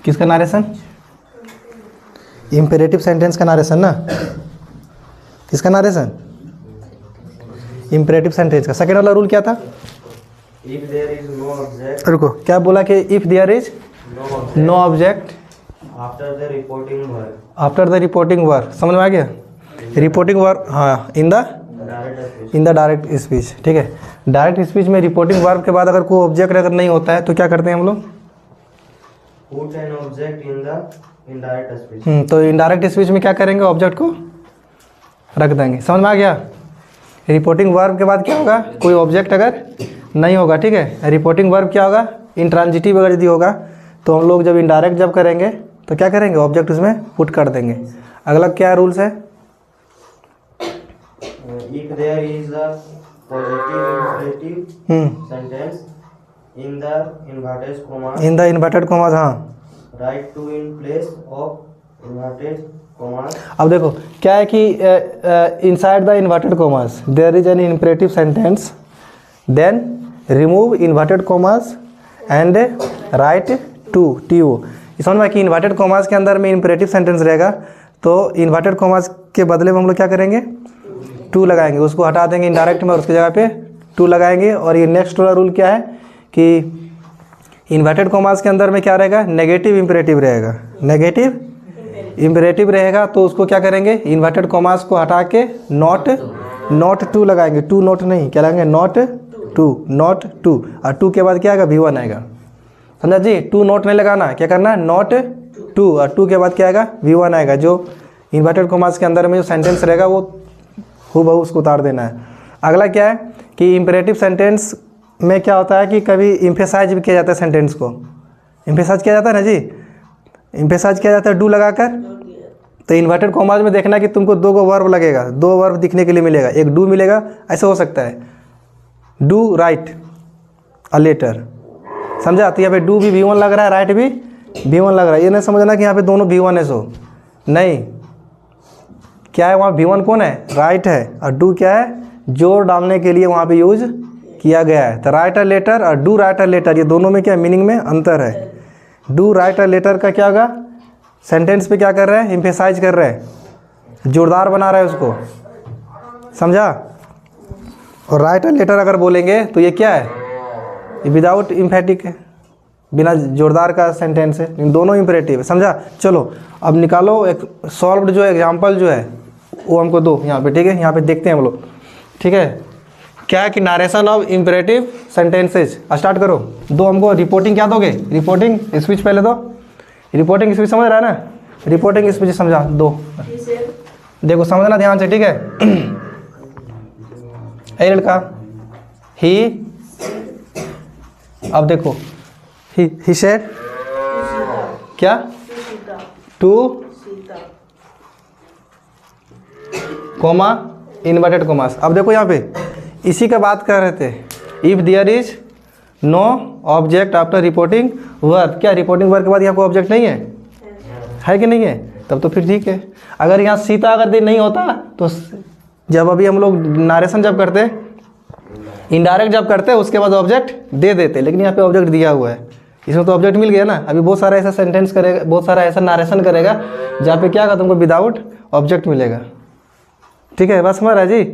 किसका narration? Imperative sentence का narration ना। किसका नारेशन? इम्पेरेटिव सेंटेंस का। सेकेंड वाला रूल क्या था? If there is no object, रुको, क्या बोला कि if there is no object after the reporting word, after the reporting verb. समझ में आ गया? रिपोर्टिंग वर्ब, हाँ, इन द डायरेक्ट स्पीच। ठीक है, डायरेक्ट स्पीच में रिपोर्टिंग वर्ब के बाद अगर कोई ऑब्जेक्ट अगर नहीं होता है तो क्या करते हैं हम लोग? put an object in the indirect speech. तो इनडायरेक्ट स्पीच में क्या करेंगे? ऑब्जेक्ट को रख देंगे। समझ में आ गया? रिपोर्टिंग वर्ब के बाद क्या होगा? कोई ऑब्जेक्ट अगर नहीं होगा, ठीक है, रिपोर्टिंग वर्ब क्या होगा? इंट्रांजिटिव अगर यदि होगा तो हम लोग जब इनडायरेक्ट जब करेंगे तो क्या करेंगे? ऑब्जेक्ट उसमें पुट कर देंगे। अगला क्या रूल्स है? If there is a positive imperative sentence in the inverted commas, in the inverted commas, हाँ। write to in place of inverted commas. अब देखो क्या है कि inside the inverted commas there is an imperative sentence, then remove inverted commas and write to T O. समझ में कि inverted commas के अंदर में इम्परेटिव सेंटेंस रहेगा तो इन्वर्टेड कॉमास के बदले में हम लोग क्या करेंगे? टू लगाएंगे, उसको हटा देंगे इनडायरेक्ट में और उसकी जगह पे टू लगाएंगे। और ये नेक्स्ट वाला रूल क्या है कि इन्वर्टेड कॉमास के अंदर में क्या रहेगा? नेगेटिव इम्परेटिव रहेगा। नेगेटिव इम्परेटिव रहेगा तो उसको क्या करेंगे? इन्वर्टेड कॉमास को हटा के नॉट टू लगाएंगे। टू नॉट नहीं, क्या लगाएंगे? Not to. और टू के बाद क्या आएगा? V1 आएगा। समझा जी? टू नॉट नहीं लगाना, क्या करना? नॉट टू, और टू के बाद क्या आएगा? V1 आएगा। जो इन्वर्टेड कॉमास के अंदर में जो सेंटेंस रहेगा वो हूबहू उसको उतार देना है। अगला क्या है कि इम्परेटिव सेंटेंस में क्या होता है कि कभी इम्फेसाइज भी किया जाता है सेंटेंस को। इम्फेसाइज किया जाता है ना जी, इम्फेसाइज किया जाता है डू लगाकर। तो इन्वर्टेड कॉमास में देखना कि तुमको दो वर्ब लगेगा, दो वर्ब दिखने के लिए मिलेगा, एक डू मिलेगा, ऐसा हो सकता है डू राइट अ लेटर। समझा? तो यहाँ पे डू भी V1 लग रहा है, राइट भी V1 लग रहा है। ये नहीं समझना कि यहाँ पे दोनों V1 है, सो नहीं। क्या है वहाँ? V1 कौन है? राइट है। और डू क्या है? जोर डालने के लिए वहाँ पे यूज किया गया है। तो राइट अ लेटर और डू राइट अ लेटर, ये दोनों में क्या मीनिंग में अंतर है? डू राइट अ लेटर का क्या होगा? सेंटेंस पे क्या कर रहे हैं? एम्फेसाइज कर रहे हैं, जोरदार बना रहे हैं उसको। समझा? और राइट अ लेटर अगर बोलेंगे तो ये क्या है? ये विदाउट इम्फेटिक है, बिना जोरदार का सेंटेंस है। इन दोनों इम्परेटिव है। समझा? चलो अब निकालो एक सॉल्व्ड जो एग्जाम्पल जो है वो हमको दो यहाँ पे, ठीक है? यहाँ पे देखते हैं हम लोग, ठीक है? क्या है कि narration of imperative sentences. Start करो। दो हमको रिपोर्टिंग क्या दोगे? रिपोर्टिंग स्पीच पहले दो। रिपोर्टिंग स्पीच समझ रहा है ना? रिपोर्टिंग स्पीच समझा दो। देखो समझना ध्यान से, ठीक है? ए लड़का, ही, अब देखो ही सेड क्या? Two comma inverted commas. अब देखो यहाँ पे इसी का बात कर रहे थे। If there is no object after reporting verb. क्या रिपोर्टिंग वर्ब के बाद यहाँ कोई ऑब्जेक्ट नहीं है कि नहीं है? तब तो फिर ठीक है। अगर यहाँ सीता अगर दिन नहीं होता तो जब अभी हम लोग नारेशन जब करते, इनडायरेक्ट जब करते उसके बाद ऑब्जेक्ट दे देते, लेकिन यहाँ पे ऑब्जेक्ट दिया हुआ है, इसमें तो ऑब्जेक्ट मिल गया ना। अभी बहुत सारा ऐसा सेंटेंस करेगा, बहुत सारा ऐसा नारेशन करेगा जहाँ पे क्या होगा? तुमको विदाउट ऑब्जेक्ट मिलेगा। ठीक है? बस हमारा जी।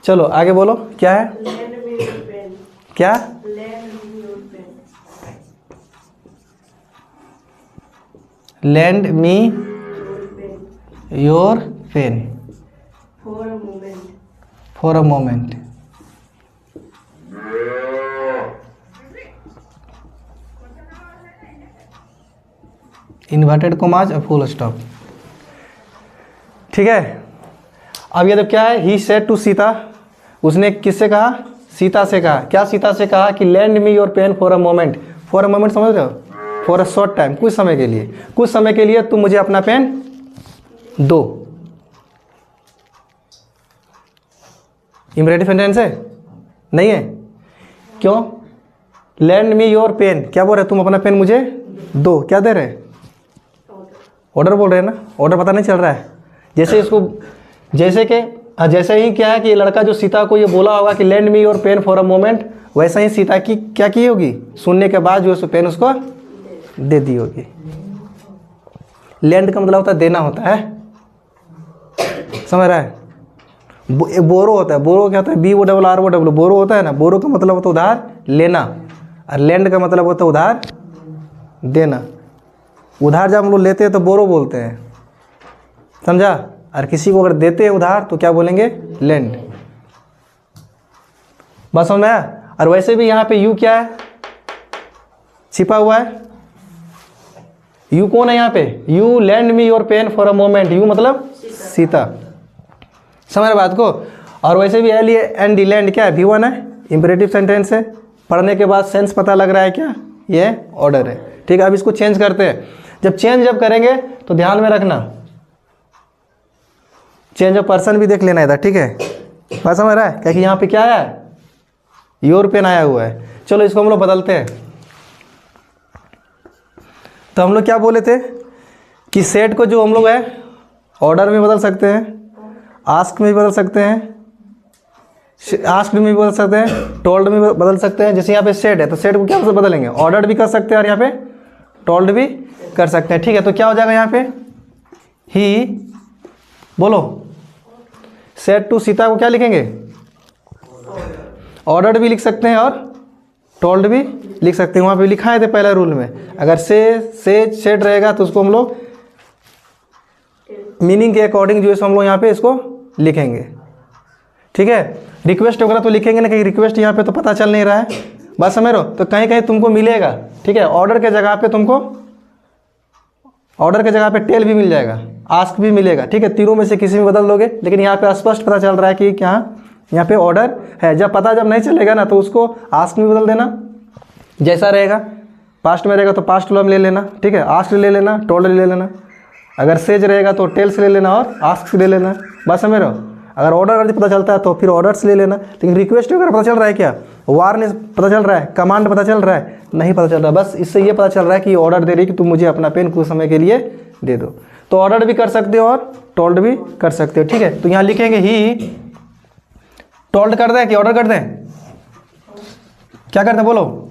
चलो आगे बोलो, क्या है? क्या? Lend me your pen for a moment. Inverted commas और फुल स्टॉप। ठीक है? अब ये तो क्या है? He said to Sita. उसने किससे कहा? सीता से कहा। क्या सीता से कहा? कि lend me your pen for a moment. For a moment समझ रहे हो? फॉर अ शॉर्ट टाइम, कुछ समय के लिए, कुछ समय के लिए तुम मुझे अपना पेन दो। इम्परेटिव सेंटेंस है? नहीं है? क्यों? लैंड मी योर पेन, क्या बोल रहे? तुम अपना पेन मुझे दो। क्या दे रहे? ऑर्डर बोल रहे हैं ना? ऑर्डर पता नहीं चल रहा है? जैसे इसको, जैसे ही क्या है कि लड़का जो सीता को ये बोला होगा कि lend me your pen for a moment, वैसे ही सीता की क्या की होगी? सुनने के बाद जो है पेन उसको दे दी होगी। लैंड का मतलब होता है देना होता है, समझ रहा है। बोरो होता है, बोरो क्या होता है, BORRO, बोरो होता है ना, बोरो का मतलब होता है उधार लेना, और लैंड का मतलब होता है उधार देना। उधार जब हम लोग लेते हैं तो बोरो बोलते हैं, समझा, और किसी को अगर देते हैं उधार तो क्या बोलेंगे, लैंड। बस समझ में आया। और वैसे भी यहाँ पे यू क्या है, छिपा हुआ है। यू कौन है यहाँ पे, you lend me your pen for a moment, you मतलब सीता, समझ रहे बात को। और वैसे भी एल एंड डी लैंड क्या है, V1 है, इंपेरेटिव सेंटेंस है। पढ़ने के बाद सेंस पता लग रहा है क्या, ये ऑर्डर है, ठीक है। अब इसको चेंज करते हैं। जब करेंगे तो ध्यान में रखना, चेंज ऑफ पर्सन भी देख लेना इधर, ठीक है। बात समझ रहा है, क्या कि यहाँ पे क्या आया है, योर पेन आया हुआ है। चलो इसको हम लोग बदलते हैं। तो हम लोग क्या बोले थे कि सेट को जो हम लोग है ऑर्डर में बदल सकते हैं, आस्क में भी बदल सकते हैं, आस्क में भी बदल सकते हैं, टोल्ड में भी बदल सकते हैं। जैसे यहाँ पे सेट है तो सेट को क्या बदलेंगे, ऑर्डर भी कर सकते हैं, और यहाँ पे टोल्ड भी कर सकते हैं, ठीक है। तो क्या हो जाएगा यहाँ पे, ही, बोलो, सेट टू सीता को क्या लिखेंगे, ऑर्डर्ड भी लिख सकते हैं और टोल्ड भी लिख सकते हैं। वहाँ पे लिखा है थे पहले रूल में, अगर से सेट रहेगा तो उसको हम लोग मीनिंग के अकॉर्डिंग जो है हम लोग यहाँ पे इसको लिखेंगे, ठीक है। रिक्वेस्ट वगैरह तो लिखेंगे ना, कहीं रिक्वेस्ट यहाँ पे तो पता चल नहीं रहा है, बात समझ रहे हो। तो कहीं कहीं तुमको मिलेगा, ठीक है, ऑर्डर के जगह पे तुमको, ऑर्डर के जगह पे टेल भी मिल जाएगा, आस्क भी मिलेगा, ठीक है। तीनों में से किसी में बदल दोगे, लेकिन यहाँ पे स्पष्ट पता चल रहा है कि क्या यहाँ पे ऑर्डर है। जब नहीं चलेगा ना तो उसको आस्क में बदल देना, जैसा रहेगा। पास्ट में रहेगा तो पास्ट वाला में ले लेना, ठीक है, आस्क ले लेना, टोल्ड ले लेना। अगर सेज रहेगा तो टेल से ले लेना और आस्क से ले लेना, बात समझ रहे हो। अगर ऑर्डर पता चलता है तो फिर ऑर्डर से ले लेना। लेकिन रिक्वेस्ट वगैरह पता चल रहा है क्या, वार्निंग पता चल रहा है, कमांड पता चल रहा है, नहीं पता चल रहा। बस इससे ये पता चल रहा है कि ऑर्डर दे रही है कि तुम मुझे अपना पेन कुछ समय के लिए दे दो। तो ऑर्डर भी कर सकते हो और टोल्ड भी कर सकते हो, ठीक है। तो यहाँ लिखेंगे ही, टोल्ड कर दें कि ऑर्डर कर दें, क्या करते हैं बोलो,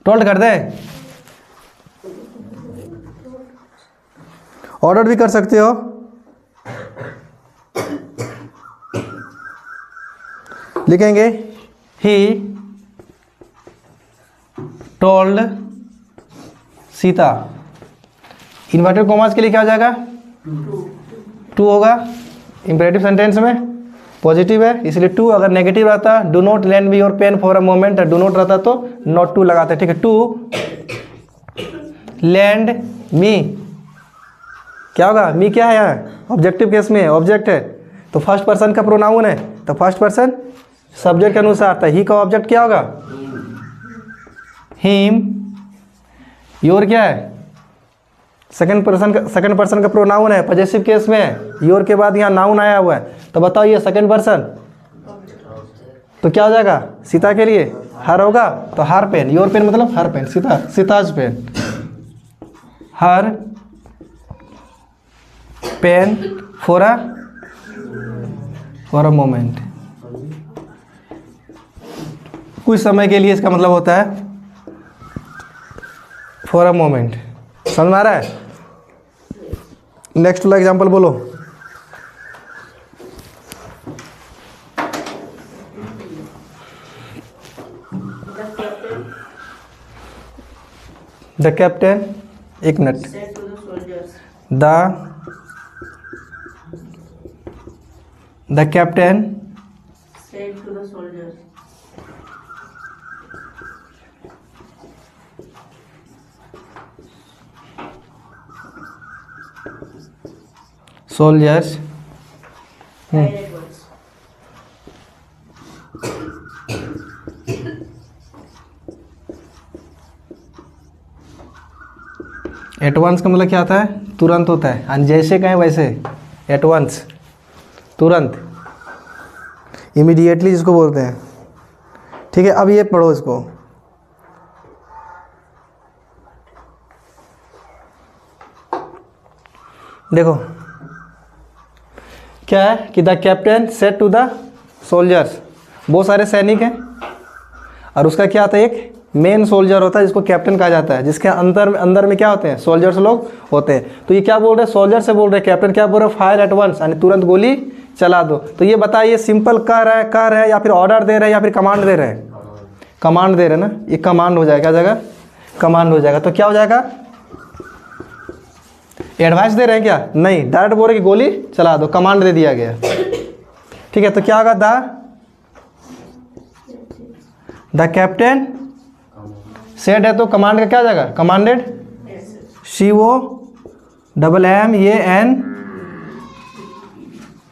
टोल्ड कर दें, ऑर्डर भी कर सकते हो, लिखेंगे he told Sita. Inverted commas के लिए क्या हो जाएगा, टू होगा, इंपेरेटिव सेंटेंस में पॉजिटिव है इसलिए टू। अगर नेगेटिव रहता, do not lend me your pen for a moment, do not रहता तो नॉट टू लगाते, ठीक है। टू लैंड मी, क्या होगा, मी क्या है यहाँ, ऑब्जेक्टिव केस में ऑब्जेक्ट है तो फर्स्ट पर्सन का प्रोनाउन है, तो फर्स्ट पर्सन सब्जेक्ट के अनुसार था। ही का ऑब्जेक्ट क्या होगा, हिम। योर क्या है, सेकंड पर्सन का प्रोनाउन है, पॉजेसिव केस में है। योर के बाद यहाँ नाउन आया हुआ है, तो बताओ ये सेकंड पर्सन, तो क्या हो जाएगा, सीता के लिए हर होगा, तो हर पेन, योर पेन मतलब her pain, Sita's pain, her pain for a moment, कुछ समय के लिए इसका मतलब होता है फॉर अ मोमेंट, समझ में आ रहा है। नेक्स्ट वाला एग्जांपल बोलो, द कैप्टन, एक minute, the captain said to the soldiers, soldiers direct words. At once का मतलब क्या होता है, तुरंत होता है, और जैसे कहें वैसे, एट वंस तुरंत, इमीडिएटली जिसको बोलते हैं, ठीक है। अब ये पढ़ो इसको, देखो क्या है कि the captain said to the soldiers, बहुत सारे सैनिक हैं और उसका क्या आता है, एक मेन सोल्जर होता है जिसको कैप्टन कहा जाता है, जिसके अंदर में क्या होते हैं, सोल्जर्स लोग होते हैं। तो ये क्या बोल रहे हैं, सोल्जर से बोल रहे हैं, कैप्टन क्या बोल रहे हैं, फायर एट वंस, यानी तुरंत गोली चला दो। तो ये बताइए सिंपल कह रहे हैं या फिर ऑर्डर दे रहे हैं या फिर कमांड दे रहे हैं, कमांड दे रहे हैं ना, ये कमांड हो जाएगा, क्या जाएगा, कमांड हो जाएगा। तो क्या हो जाएगा, एडवाइस दे रहे हैं क्या, नहीं, डायरेक्ट बोल रहे कि गोली चला दो, कमांड दे दिया गया। ठीक है, तो क्या होगा, द कैप्टन सेड है, तो कमांड का क्या जाएगा, commanded,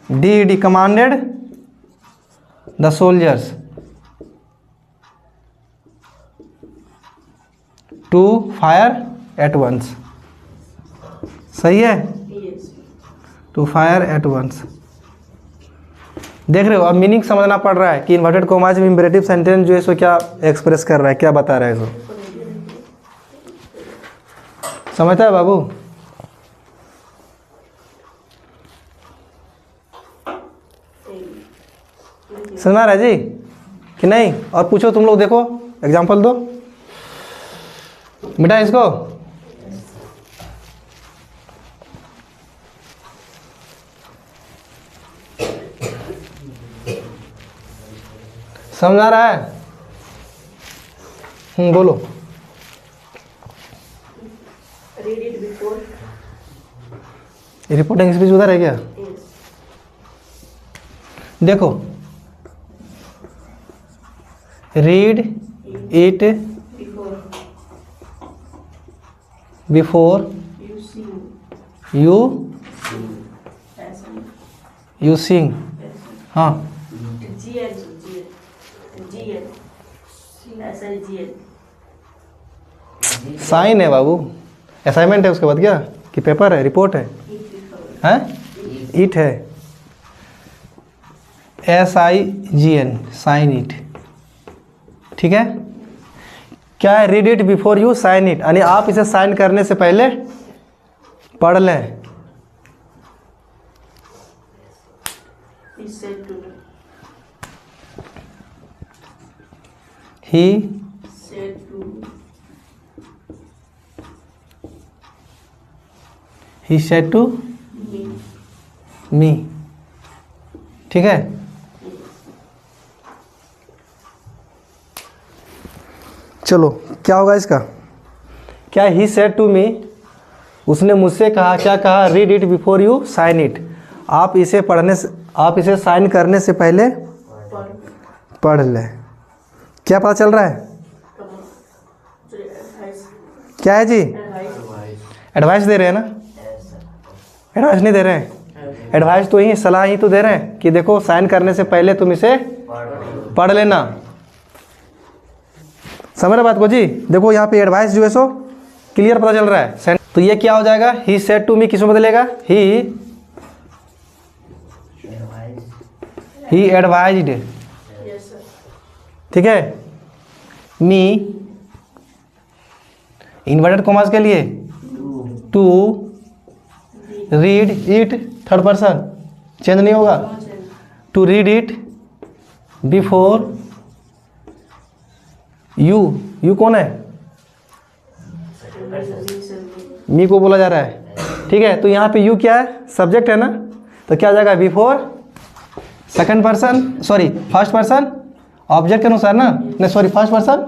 COMMANDED, commanded the soldiers to fire at once. सही है, Yes. To fire at once. देख रहे हो, अब मीनिंग समझना पड़ रहा है कि इन्वर्टेड कॉमास में इंपेरेटिव सेंटेंस जो है सो क्या एक्सप्रेस कर रहा है, क्या बता रहा है इसको, समझता है बाबू। समझ रहा है जी कि नहीं, और पूछो तुम लोग, देखो एग्जांपल दो बेटा इसको। समझ आ रहा है, बोलो। Read it before. Reporting speech उधर है क्या, Yes. देखो, read it Before before you sing. You As you sing. हाँ, GL. SIGL. साइन है बाबू, असाइनमेंट है उसके बाद क्या, कि पेपर है, रिपोर्ट है, हैं, इट है, SIGN, साइन इट। ठीक है, क्या है, read it before you sign it, यानी आप इसे साइन करने से पहले पढ़ लें। He said to me. He Said to he said to me. Me. ठीक है, चलो क्या होगा इसका, क्या ही सेड टू मी, उसने मुझसे कहा, क्या कहा, read it before you sign it, आप इसे पढ़ने से, आप इसे साइन करने से पहले पढ़ लें। क्या पता चल रहा है, क्या है जी, एडवाइस दे रहे हैं ना, एडवाइस नहीं दे रहे हैं, एडवाइस तो ही, सलाह ही तो दे रहे हैं कि देखो साइन करने से पहले तुम इसे पढ़ लेना। समझ रहे बात को जी, देखो यहाँ पे एडवाइस जो है सो क्लियर पता चल रहा है। तो ये क्या हो जाएगा, ही सेड टू मी, किसमें बदलेगा, ही एडवाइज्ड। Yes, sir. ठीक है, मी इन्वर्टेड कॉमास के लिए, to read it, third person change नहीं होगा, to read it before you कौन है, मी को बोला जा रहा है। ठीक है, तो यहाँ पे यू क्या है, सब्जेक्ट है ना, तो क्या हो जाएगा, before second person, sorry first person object के अनुसार ना, नहीं सॉरी फर्स्ट पर्सन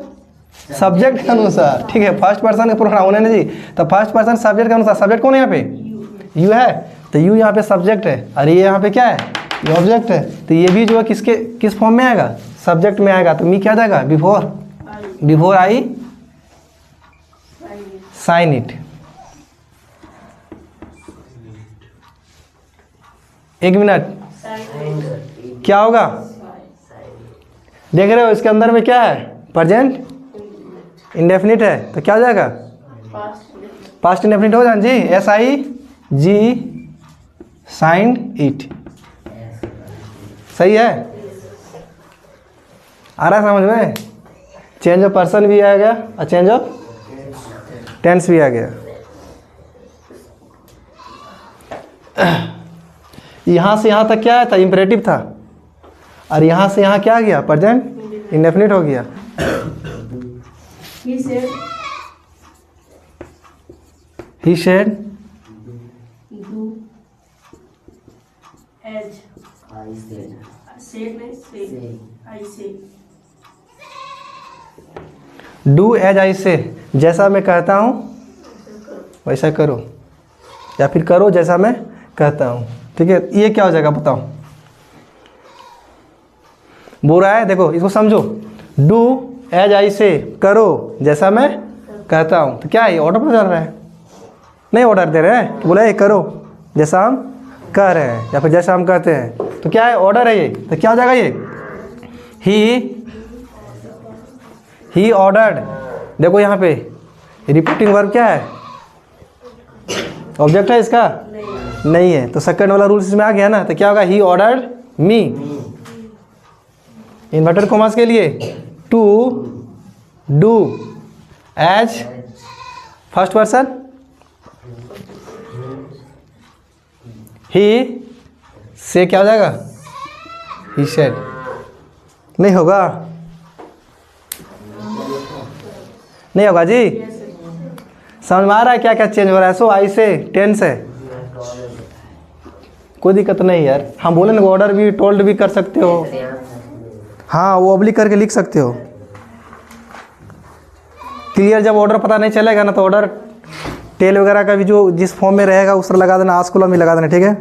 सब्जेक्ट के अनुसार। ठीक है, फर्स्ट पर्सन का प्रोनाउन है ना जी, तो फर्स्ट पर्सन सब्जेक्ट के अनुसार, सब्जेक्ट कौन है यहाँ पे, यू है, तो यू यहाँ पे सब्जेक्ट है, और ये यहाँ पे क्या है, ये ऑब्जेक्ट है, तो ये भी जो है किस फॉर्म में आएगा, सब्जेक्ट में आएगा। तो मी क्या जाएगा, बिफोर आई साइन इट। एक मिनट, क्या होगा, देख रहे हो इसके अंदर में क्या है, प्रेजेंट इंडेफिनिट है, तो क्या हो जाएगा, पास्ट इंडेफिनिट हो जाए जी, SIG साइंड इट। सही है, आ रहा है समझ में, चेंज ऑफ पर्सन भी आ गया और चेंज ऑफ टेंस भी आ गया। यहाँ से यहाँ तक क्या आया था, इम्परेटिव था, और यहाँ से यहाँ क्या आ गया, प्रेजेंट इंडेफिनिट हो गया। He said, he said, do as I said. said नहीं say. Say. I say. do as I say, जैसा मैं कहता हूँ वैसा करो, या फिर करो जैसा मैं कहता हूँ। ठीक है, ये क्या हो जाएगा बताओ? बोल रहा है, देखो इसको समझो, डू एज आई से, करो जैसा मैं कहता हूँ। तो क्या है, ऑर्डर पर चल रहा है? नहीं ऑर्डर दे रहे हैं, बोला ये करो जैसा हम कह रहे हैं या फिर जैसा हम कहते हैं। तो क्या है, ऑर्डर है ये। तो क्या हो जाएगा ये, ही ऑर्डर्ड। देखो यहाँ पे रिपीटिंग वर्ब क्या है, ऑब्जेक्ट है इसका? नहीं है। तो सेकंड वाला रूल इसमें आ गया ना। तो क्या होगा, he ordered me, inverted commas के लिए, to do as first person, he से क्या हो जाएगा, ही सेड। नहीं होगा, नहीं होगा जी। समझ में आ रहा है क्या क्या चेंज हो रहा है? सो आई से टेंस है, कोई दिक्कत नहीं यार। हम बोले ना, ऑर्डर भी टोल्ड भी कर सकते हो। हाँ, वो ऑब्लिक करके लिख सकते हो। क्लियर, जब ऑर्डर पता नहीं चलेगा ना तो ऑर्डर टेल वगैरह का भी जो जिस फॉर्म में रहेगा उस पर लगा देना, आस्कुला में लगा देना। ठीक है,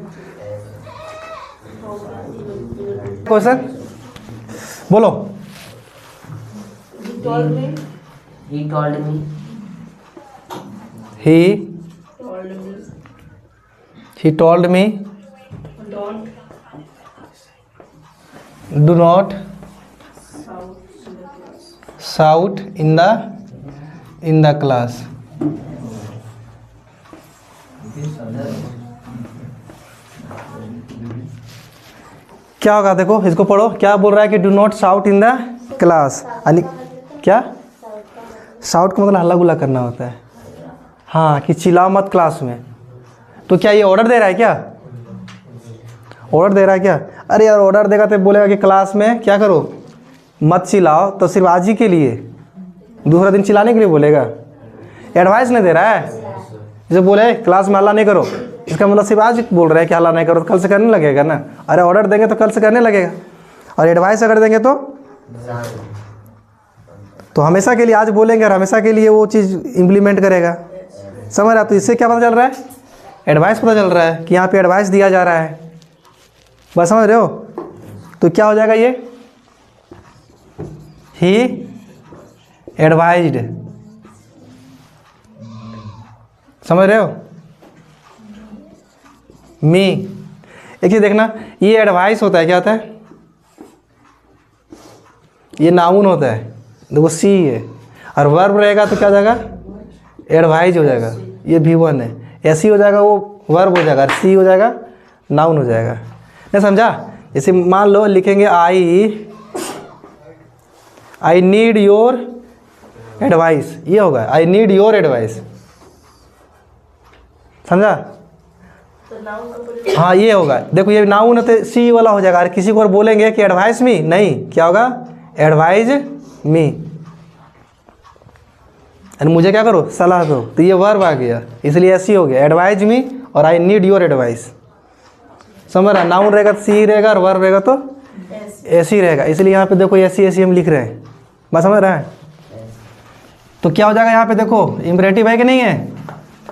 क्वेश्चन बोलो। He told me. He told me. He Told me. He told me, Don't do not shout in the class. Shout in the class. क्या होगा, देखो इसको पढ़ो। क्या बोल रहा है कि do not shout in the class, यानी क्या, शाउट का मतलब हल्ला गुल्ला करना होता है। हाँ, कि चिल्लाओ मत क्लास में। तो क्या ये ऑर्डर दे रहा है क्या, ऑर्डर दे रहा है क्या? अरे यार, ऑर्डर देगा तो बोलेगा कि क्लास में क्या करो, मत चिल्लाओ, तो सिर्फ आज ही के लिए, दूसरा दिन चिल्लाने के लिए बोलेगा। एडवाइस नहीं दे रहा है। जैसे बोले क्लास में हल्ला नहीं करो, इसका मतलब सिर्फ आज बोल रहे हैं कि हल्ला नहीं करो, तो कल से करने लगेगा ना। अरे ऑर्डर देंगे तो कल से करने लगेगा, और एडवाइस अगर देंगे तो हमेशा के लिए आज बोलेंगे और हमेशा के लिए वो चीज़ इम्प्लीमेंट करेगा। समझ रहा? तो इससे क्या पता चल रहा है, एडवाइस पता चल रहा है कि यहाँ पे एडवाइस दिया जा रहा है। बस समझ रहे हो? तो क्या हो जाएगा ये, ही एडवाइज्ड। समझ रहे हो? मी, एक चीज देखना, ये एडवाइस होता है, क्या होता है, ये नाउन होता है, देखो सी है, और वर्ब रहेगा तो क्या हो जाएगा, एडवाइज हो जाएगा। ये V1 है, ऐसी हो जाएगा, वो वर्ब हो जाएगा, सी हो जाएगा, नाउन हो जाएगा। नहीं समझा? जैसे मान लो लिखेंगे आई नीड योर एडवाइस, ये होगा आई नीड योर एडवाइस। समझा? तो नाउन का पूरे हाँ, ये होगा। देखो ये नाउन है तो सी वाला हो जाएगा। और किसी को और बोलेंगे कि एडवाइस मी, नहीं, क्या होगा, एडवाइज मी, यानी मुझे क्या करो, सलाह दो। तो ये वर्ब आ गया, इसलिए ऐसी हो गया, एडवाइज मी और आई नीड योर एडवाइस। समझ रहा? नाउन रहेगा तो सी रहेगा, और वर्ब रहेगा तो ऐसी रहेगा। इसलिए यहाँ पे देखो ऐसी ऐसी हम लिख रहे हैं। बस समझ रहा है? तो क्या हो जाएगा यहाँ पे, देखो इम्परेटिव है कि नहीं है,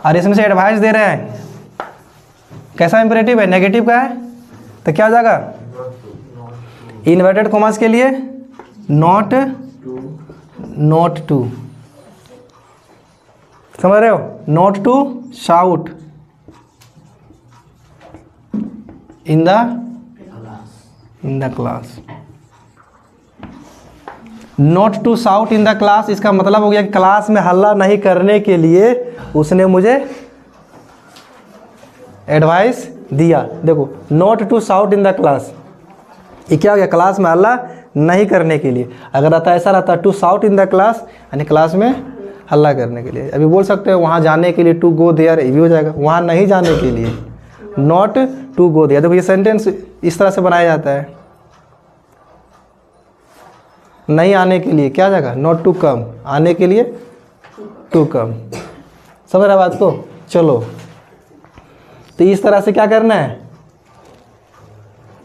और इसमें से एडवाइस दे रहे हैं। कैसा इम्परेटिव है, नेगेटिव का है, तो क्या हो जाएगा, इन्वर्टेड कॉमास के लिए नॉट टू। समझ रहे हो? Not to shout in the class. Not to shout in the class, इसका मतलब हो गया कि क्लास में हल्ला नहीं करने के लिए उसने मुझे एडवाइस दिया। देखो not to shout in the class, ये क्या हो गया, क्लास में हल्ला नहीं करने के लिए। अगर रहता ऐसा रहता to shout in the class, यानी क्लास में हल्ला करने के लिए। अभी बोल सकते हो वहाँ जाने के लिए टू गो देयर, ये भी हो जाएगा। वहाँ नहीं जाने के लिए नॉट टू गो देयर। देखो ये सेंटेंस इस तरह से बनाया जाता है। नहीं आने के लिए क्या जाएगा, नॉट टू कम, आने के लिए टू कम। समझ रहा बात को? चलो तो इस तरह से क्या करना है,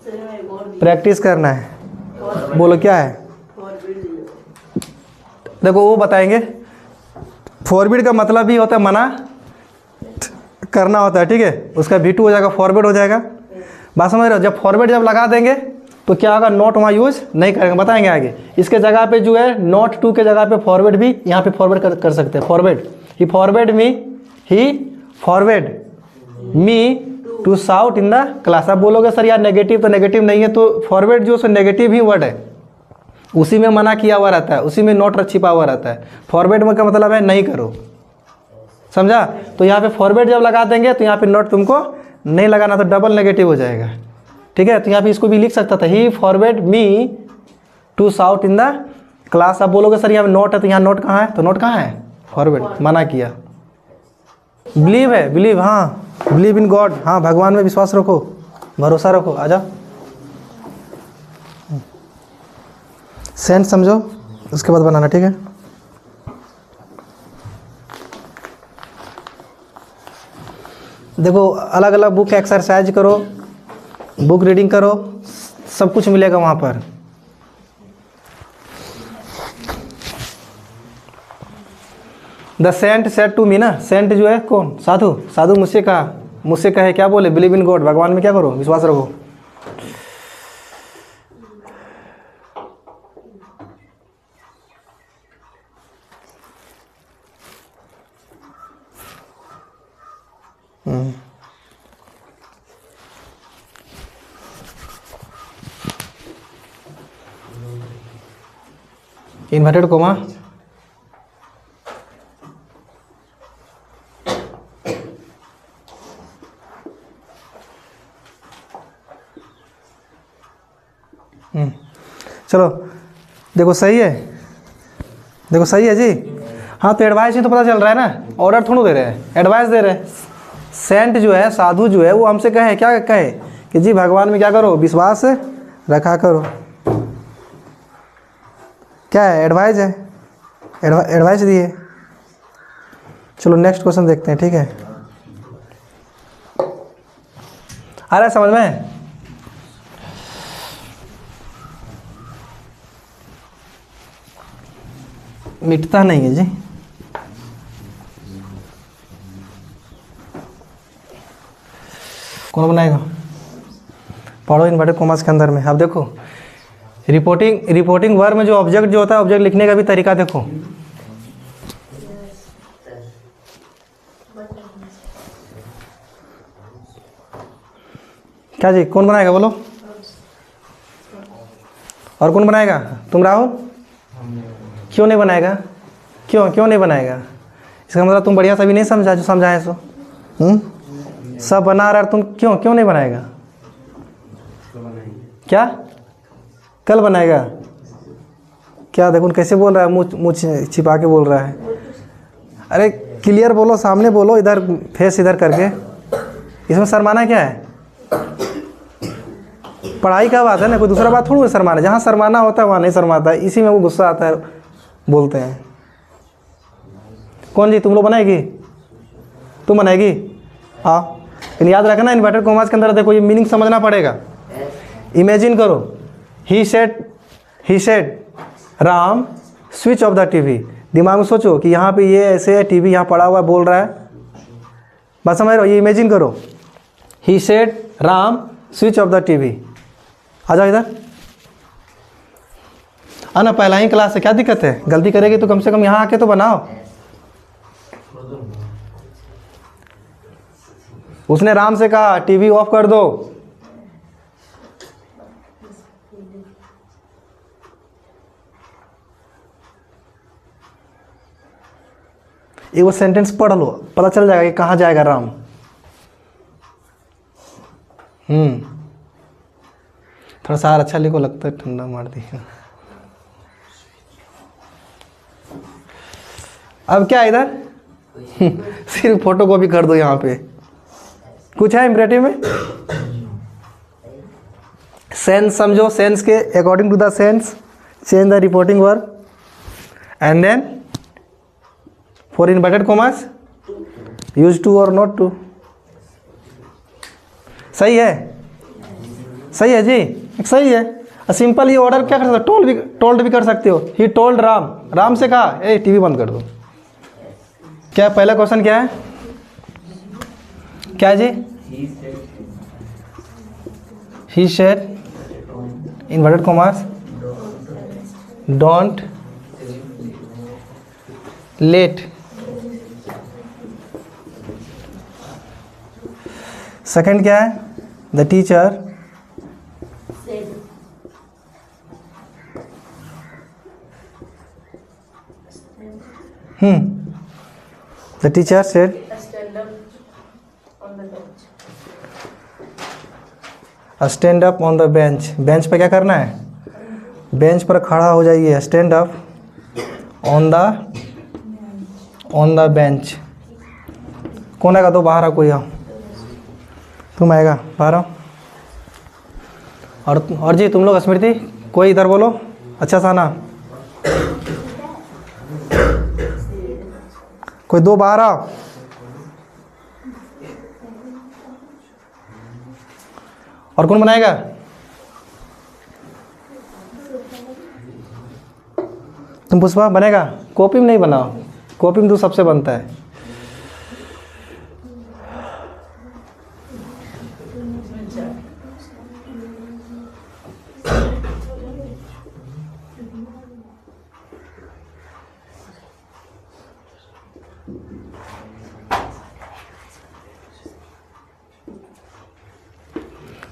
सर मैं एक और प्रैक्टिस करना है। बोलो क्या है? देखो वो बताएंगे, फॉरवर्ड का मतलब ही होता है मना करना होता है, ठीक है। उसका V2 हो जाएगा, फॉरवर्ड हो जाएगा। बात समझ रहे हो? जब फॉरवर्ड जब लगा देंगे तो क्या होगा, नोट वहाँ यूज नहीं करेंगे, बताएंगे आगे। इसके जगह पे जो है नोट टू के जगह पे फॉरवर्ड भी यहाँ पे फॉरवर्ड कर सकते हैं। फॉरवर्ड ही forward me to shout in the class. आप बोलोगे सर यार नेगेटिव तो नेगेटिव नहीं है, तो फॉरवर्ड जो सो नेगेटिव ही वर्ड है, उसी में मना किया हुआ रहता है, उसी में नोट छिपा हुआ रहता है। फॉरवर्ड में का मतलब है नहीं करो, समझा? तो यहाँ पे फॉरवर्ड जब लगा देंगे तो यहाँ पे नोट तुमको नहीं लगाना, तो डबल नेगेटिव हो जाएगा, ठीक है। तो यहाँ पे इसको भी लिख सकता था, he forward me to shout in the class. आप बोलोगे सर यहाँ पे नोट है, तो यहाँ नोट कहाँ है, तो नोट कहाँ है, फॉरवर्ड, मना किया। बिलीव है, बिलीव, हाँ बिलीव इन गॉड, हाँ भगवान में विश्वास रखो, भरोसा रखो। आ जाओ, सेंस समझो, उसके बाद बनाना, ठीक है। देखो अलग अलग बुक एक्सरसाइज करो, बुक रीडिंग करो, सब कुछ मिलेगा वहाँ पर। The saint said to me ना, सेंट जो है कौन, साधु, साधु मुझसे कहा, मुझसे कहे क्या बोले, बिलीव इन गॉड, भगवान में क्या करो, विश्वास रखो। इन्वर्टेड कोमा, चलो देखो सही है, देखो सही है जी। हाँ तो एडवाइस ही तो पता चल रहा है ना, ऑर्डर थोड़ा दे रहे हैं, एडवाइस दे रहे हैं। सेंट जो है, साधु जो है, वो हमसे कहे क्या कहे कि जी भगवान में क्या करो, विश्वास रखा करो। क्या है, एडवाइस है, एडवाइस दिए। चलो नेक्स्ट क्वेश्चन देखते हैं, ठीक है। आ रहा है समझ में? मिटता नहीं है जी। कौन बनाएगा? पढ़ो इन्वर्टेड कॉमास के अंदर में। अब देखो रिपोर्टिंग वर्ब में जो ऑब्जेक्ट जो होता है, ऑब्जेक्ट लिखने का भी तरीका देखो। क्या जी, कौन बनाएगा बोलो? और कौन बनाएगा? तुम राहुल? क्यों नहीं बनाएगा? क्यों नहीं बनाएगा? इसका मतलब तुम बढ़िया सभी नहीं समझा जो समझाए सो। सब बना रहा, तुम क्यों नहीं बनाएगा? क्या कल बनाएगा? क्या देखो कैसे बोल रहा है, मुँह छिपा के बोल रहा है। अरे क्लियर बोलो, सामने बोलो, इधर फेस इधर करके। इसमें शर्माना क्या है? पढ़ाई का बात है ना, कोई दूसरा बात थोड़ी है शर्माना। जहाँ शर्माना होता है वहाँ नहीं शर्माता है, इसी में वो गुस्सा आता है, बोलते हैं। कौन जी, तुम लोग बनाएगी? तुम बनाएगी? हाँ, लेकिन याद रखना इन्वर्टेड कॉमास के अंदर देखो ये मीनिंग समझना पड़ेगा। इमेजिन करो, he said Ram switch off the TV. दिमाग में सोचो कि यहाँ पे ये ऐसे है, टीवी यहाँ पड़ा हुआ बोल रहा है, बस समझ रहे हो? ये इमेजिन करो, he said Ram switch off the TV. आ जाओ इधर। ना पहला ही क्लास है, क्या दिक्कत है? गलती करेगी तो कम से कम यहाँ आके तो बनाओ। उसने राम से कहा टीवी ऑफ कर दो। एक वो सेंटेंस पढ़ लो, पता चल जाएगा कि कहाँ जाएगा राम। थोड़ा सा अच्छा लिखो, लगता है ठंडा मार दिया। अब क्या इधर सिर्फ फोटो कॉपी कर दो। यहाँ पे कुछ है इम्परेटिव में? सेंस समझो, सेंस के according to the sense change the reporting verb and then for inverted commas use to or not to. सही है, सही है जी, सही है। सिंपल ये ऑर्डर क्या कर सकते हो, टोल्ड भी कर सकते हो। ही टोल्ड राम, राम से कहा ए टीवी बंद कर दो। क्या पहला क्वेश्चन क्या है, क्या जी? He said inverted commas don't late. Second क्या है, the teacher the teacher said stand up on the bench. Stand up on the bench. Bench पे क्या करना है, बेंच पर खड़ा हो जाइए। Stand up on the bench. कौन आएगा, तो बाहर आ, कोई आओ, तुम आएगा, बाहर आओ। और जी तुम लोग, स्मृति कोई इधर बोलो, अच्छा सा ना, कोई दो बाहर आओ। और कौन बनाएगा, तुम पुष्पा बनेगा। कॉपी में नहीं बनाओ, कॉपी में तो सबसे बनता है।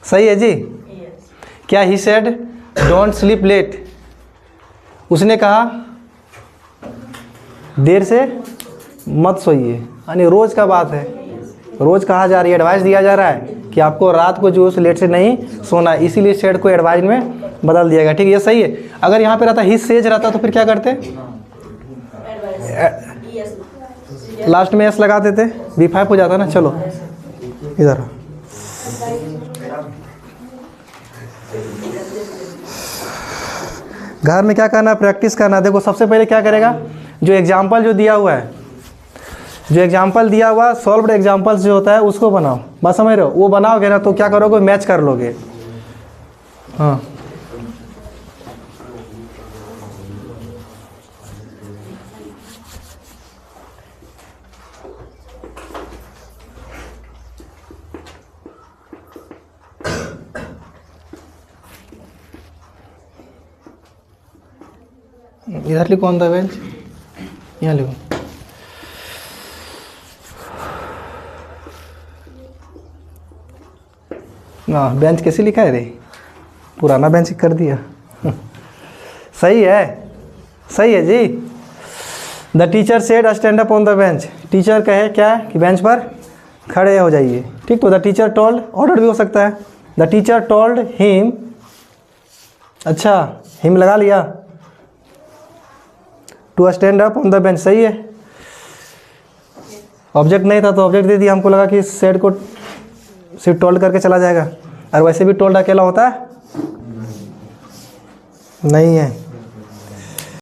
सही है जी। Yes. क्या he said don't sleep late, उसने कहा देर से मत सोइए, यानी रोज़ का बात है, रोज़ कहा जा रही है, एडवाइस दिया जा रहा है कि आपको रात को जो लेट से नहीं सोना, इसीलिए सेड को एडवाइस में बदल दिया गया। ठीक है, ये सही है। अगर यहाँ पे रहता ही सेज रहता तो फिर क्या करते, Advice. Yes. लास्ट में एस लगा देते, V5 हो जाता ना। चलो इधर घर में क्या करना है, प्रैक्टिस करना है। देखो सबसे पहले क्या करेगा, जो एग्जाम्पल जो दिया हुआ है, जो एग्जाम्पल दिया हुआ सॉल्व्ड एग्जाम्पल्स जो होता है उसको बनाओ। बस समझ रहे हो, वो बनाओगे ना तो क्या करोगे, मैच कर लोगे। हाँ इधर लिखो ऑन द बेंच, यहाँ लिखो। ना बेंच कैसे लिखा है रे, पुराना बेंच कर दिया। सही है, सही है जी। The teacher said stand up on the bench, teacher कहे क्या कि बेंच पर खड़े हो जाइए। ठीक, तो द टीचर टोल्ड, ऑर्डर भी हो सकता है। द टीचर टोल्ड हिम, अच्छा हिम लगा लिया, to stand up on the bench. सही है, ऑब्जेक्ट नहीं था तो ऑब्जेक्ट दे दिया। हमको लगा कि सेड को सिर्फ टोल्ड करके चला जाएगा, और वैसे भी टोल्ड अकेला होता है नहीं है।